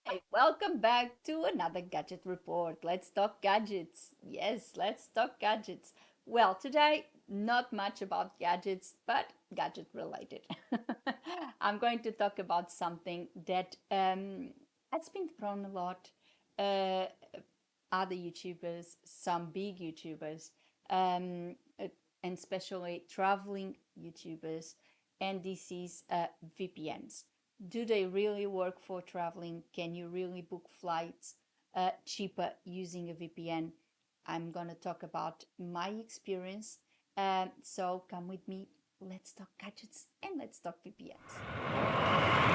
Hi, welcome back to another gadget report. Let's talk gadgets. Yes, let's talk gadgets. Well, today, not much about gadgets, but gadget related. I'm going to talk about something that has been thrown a lot. Uh, Other YouTubers, some big YouTubers, and especially traveling YouTubers, and this is VPNs. Do they really work for traveling? Can you really book flights cheaper using a VPN? I'm gonna talk about my experience. So come with me. Let's talk gadgets and let's talk VPNs.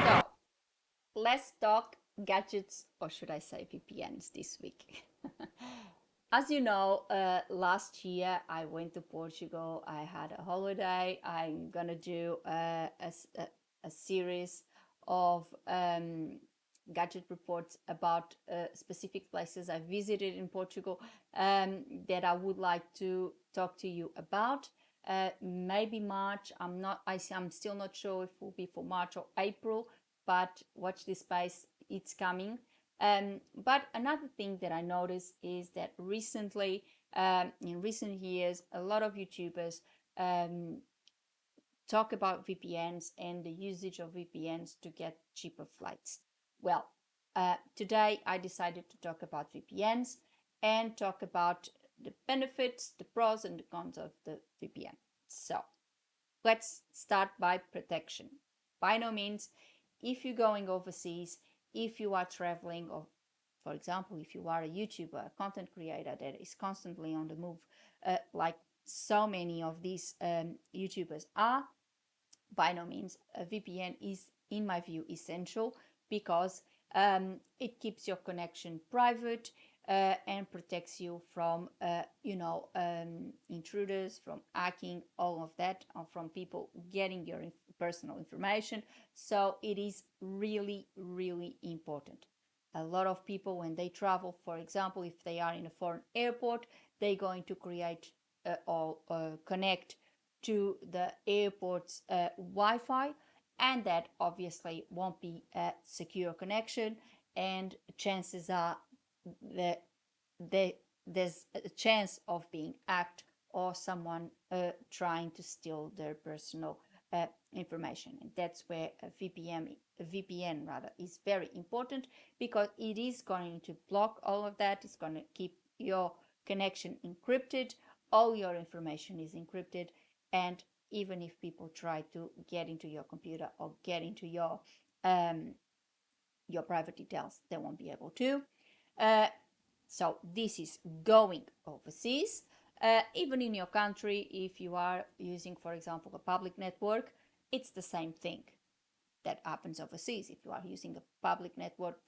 So let's talk gadgets, or should I say VPNs this week? As you know, last year I went to Portugal. I had a holiday. I'm gonna do a series of gadget reports about specific places I visited in Portugal that I would like to talk to you about. Maybe March. I'm still not sure if it will be for March or April, but watch this space. It's coming. But another thing that I noticed is that recently, in recent years, a lot of YouTubers um, talk about VPNs and the usage of VPNs to get cheaper flights. Well, today I decided to talk about VPNs and talk about the benefits, the pros, and the cons of the VPN. So, let's start by protection. By no means, if you're going overseas, if you are traveling, or for example, if you are a YouTuber, a content creator that is constantly on the move, like so many of these YouTubers are, by no means, a VPN is, in my view, essential because it keeps your connection private and protects you from, intruders, from hacking, all of that, or from people getting your personal information. So it is really, really important. A lot of people, when they travel, for example, if they are in a foreign airport, they're going to create or connect to the airport's Wi-Fi, and that obviously won't be a secure connection, and chances are that there's a chance of being hacked or someone trying to steal their personal information. And that's where a VPN rather, is very important because it is going to block all of that. It's going to keep your connection encrypted. All your information is encrypted, and even if people try to get into your computer or get into your private details, they won't be able to. Uh, so this is going overseas. Even in your country, if you are using, for example, a public network, it's the same thing that happens overseas. If you are using a public network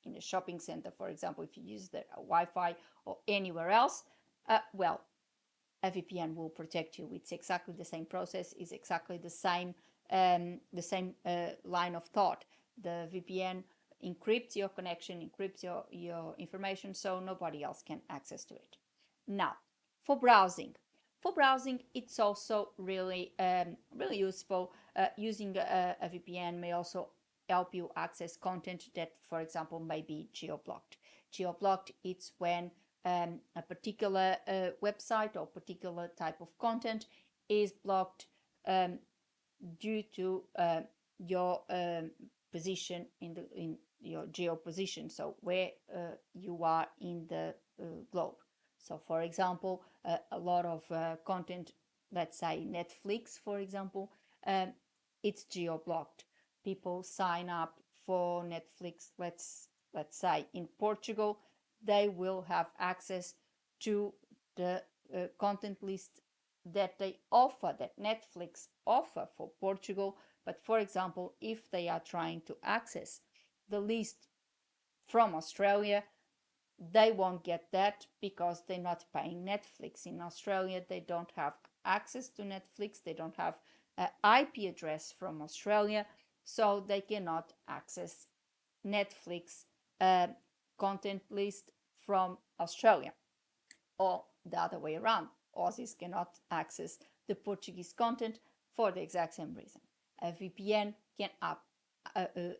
in a shopping center, for example, if you use the Wi-Fi or anywhere else, well, a VPN will protect you. It's exactly the same process. Is exactly the same line of thought. The VPN encrypts your connection, encrypts your information, so nobody else can access to it. Now, for browsing. For browsing, it's also really really useful. Using a VPN may also help you access content that, for example, may be geo-blocked. Geo-blocked, it's when a particular website or particular type of content is blocked um, due to your position in your geo position, so where you are in the globe. So, for example, a lot of content, let's say Netflix, for example, um, it's geo blocked. People sign up for Netflix, let's say in Portugal, they will have access to the content list that they offer, that Netflix offer for Portugal. But for example, if they are trying to access the list from Australia, they won't get that because they're not paying Netflix. In Australia, they don't have access to Netflix, they don't have an IP address from Australia, so they cannot access Netflix uh, content list from Australia, or the other way around. Aussies cannot access the Portuguese content for the exact same reason. A VPN can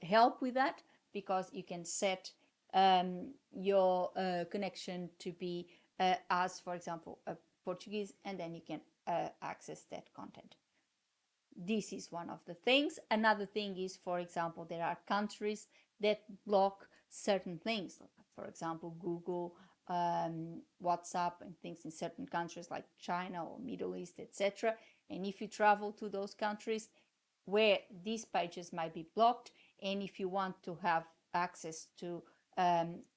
help with that because you can set your connection to be as, for example, a Portuguese, and then you can access that content. This is one of the things. Another thing is, for example, there are countries that block certain things. For example, Google, WhatsApp, and things in certain countries like China or Middle East, etc. And if you travel to those countries where these pages might be blocked, and if you want to have access to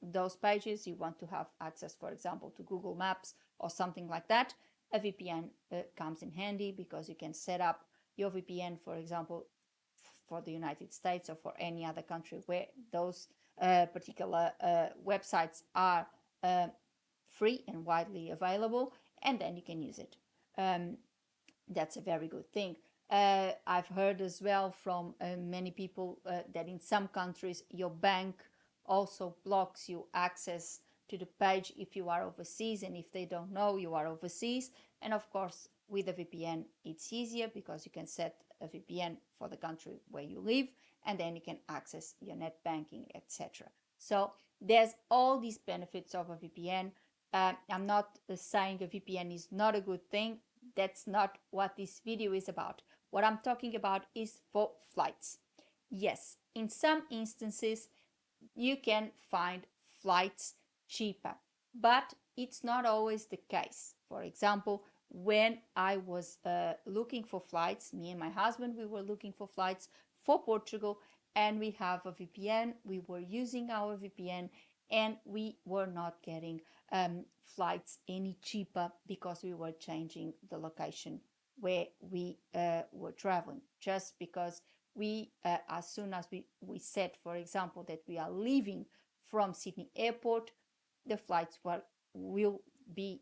those pages, you want to have access, for example, to Google Maps or something like that, a VPN comes in handy because you can set up your VPN, for example, for the United States or for any other country where those particular websites are free and widely available, and then you can use it. That's a very good thing. I've heard as well from many people that in some countries your bank also blocks you access to the page if you are overseas, and if they don't know you are overseas. And of course, with a VPN, it's easier because you can set a VPN for the country where you live, and then you can access your net banking, etc. So there's all these benefits of a VPN. I'm not saying a VPN is not a good thing. That's not what this video is about. What I'm talking about is for flights. Yes, in some instances, you can find flights cheaper, but it's not always the case. For example, when I was looking for flights, me and my husband, we were looking for flights for Portugal, and we have a VPN. We were using our VPN, and we were not getting flights any cheaper because we were changing the location where we were traveling, just because we as soon as we said, for example, that we are leaving from Sydney airport, the flights will be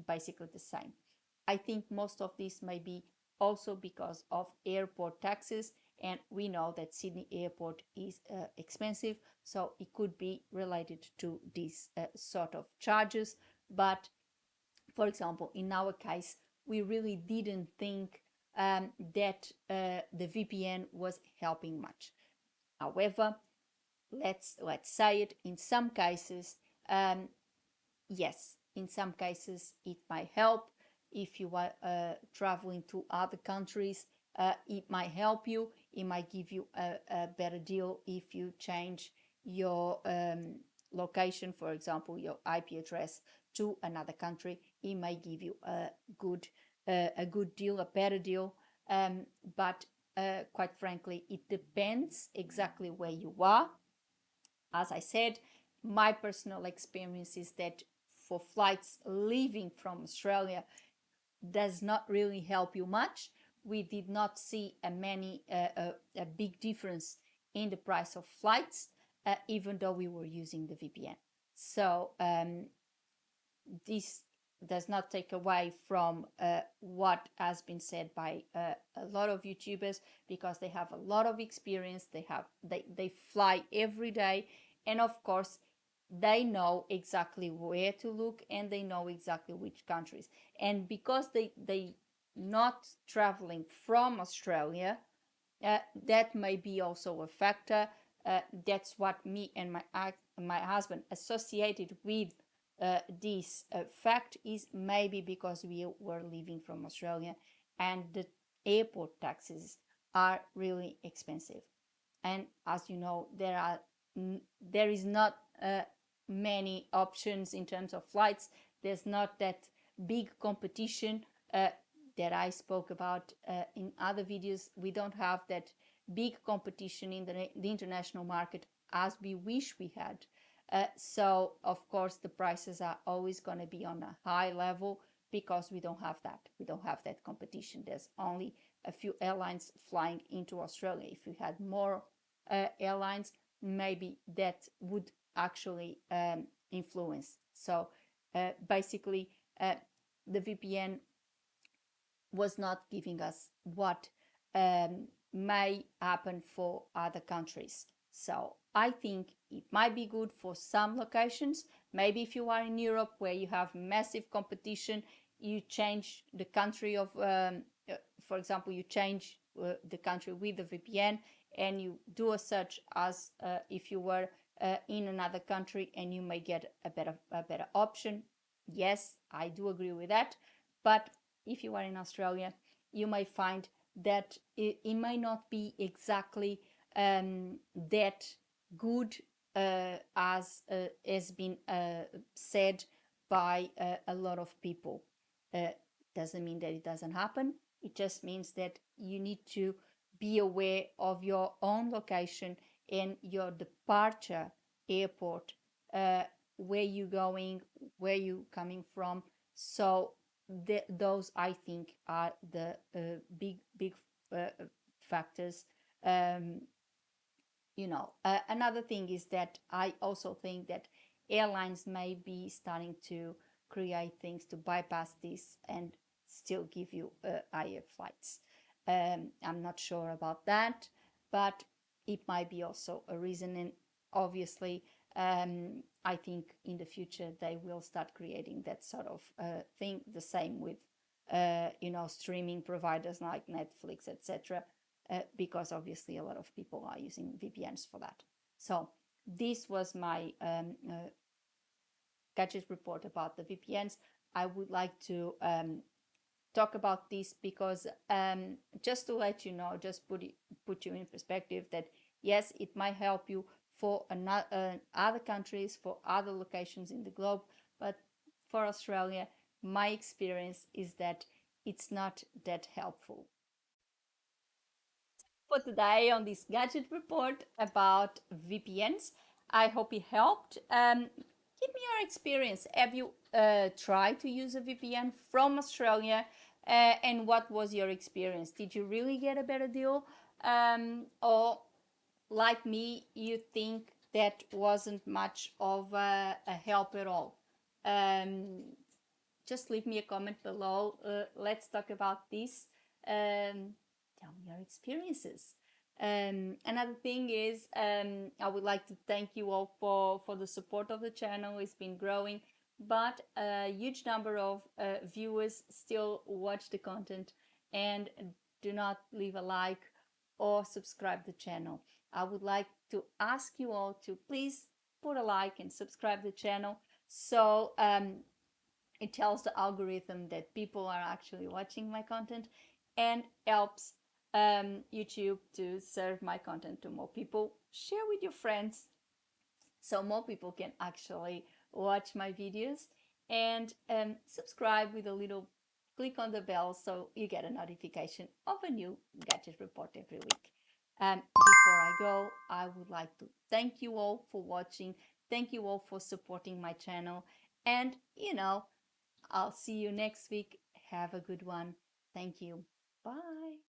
basically the same. I think most of this may be also because of airport taxes, and we know that Sydney airport is expensive, so it could be related to these sort of charges. But for example, in our case, we really didn't think that the VPN was helping much. However, let's say it, in some cases, yes, in some cases it might help. If you are traveling to other countries, it might help you. It might give you a better deal if you change your location, for example, your IP address to another country. It might give you a good deal, a better deal. But quite frankly, it depends exactly where you are. As I said, my personal experience is that for flights leaving from Australia does not really help you much. We did not see a big difference in the price of flights, even though we were using the VPN. So this does not take away from what has been said by a lot of YouTubers, because they have a lot of experience. They fly every day, and of course they know exactly where to look, and they know exactly which countries. And because they not traveling from Australia, that may be also a factor. That's what me and my husband associated with this fact, is maybe because we were leaving from Australia and the airport taxes are really expensive. And as you know, there is not many options in terms of flights. There's not that big competition that I spoke about in other videos. We don't have that big competition in the international market as we wish we had. So of course the prices are always going to be on a high level because we don't have that competition. There's only a few airlines flying into Australia. If we had more airlines, maybe that would actually influence. So basically the VPN was not giving us what may happen for other countries. So I think it might be good for some locations. Maybe if you are in Europe where you have massive competition, you change the country of, for example, you change the country with the VPN, and you do a search as if you were in another country, and you may get a better option. Yes, I do agree with that. But if you are in Australia, you may find that it may not be exactly that good as has been said by a lot of people. Uh, doesn't mean that it doesn't happen. It just means that you need to be aware of your own location and your departure airport, uh, where you going, where you coming from. So those, I think, are the big factors. Um, Another thing is that I also think that airlines may be starting to create things to bypass this and still give you higher flights. I'm not sure about that, but it might be also a reason. And obviously, I think in the future they will start creating that sort of thing. The same with streaming providers like Netflix, etc., because obviously a lot of people are using VPNs for that. So this was my gadget report about the VPNs. I would like to talk about this because just to let you know, just put you in perspective that yes, it might help you for other countries, for other locations in the globe, but for Australia, my experience is that it's not that helpful. For today on this gadget report about VPNs. I hope it helped. Give me your experience. Have you tried to use a VPN from Australia? And what was your experience? Did you really get a better deal? Or, like me, you think that wasn't much of a help at all? Um, just leave me a comment below. Let's talk about this. Tell me your experiences. Another thing is, I would like to thank you all for the support of the channel. It's been growing, but a huge number of viewers still watch the content and do not leave a like or subscribe the channel. I would like to ask you all to please put a like and subscribe the channel, so it tells the algorithm that people are actually watching my content and helps YouTube to serve my content to more people. Share with your friends so more people can actually watch my videos, and subscribe with a little click on the bell so you get a notification of a new gadget report every week. Before I go, I would like to thank you all for watching. Thank you all for supporting my channel. And I'll see you next week. Have a good one. Thank you. Bye.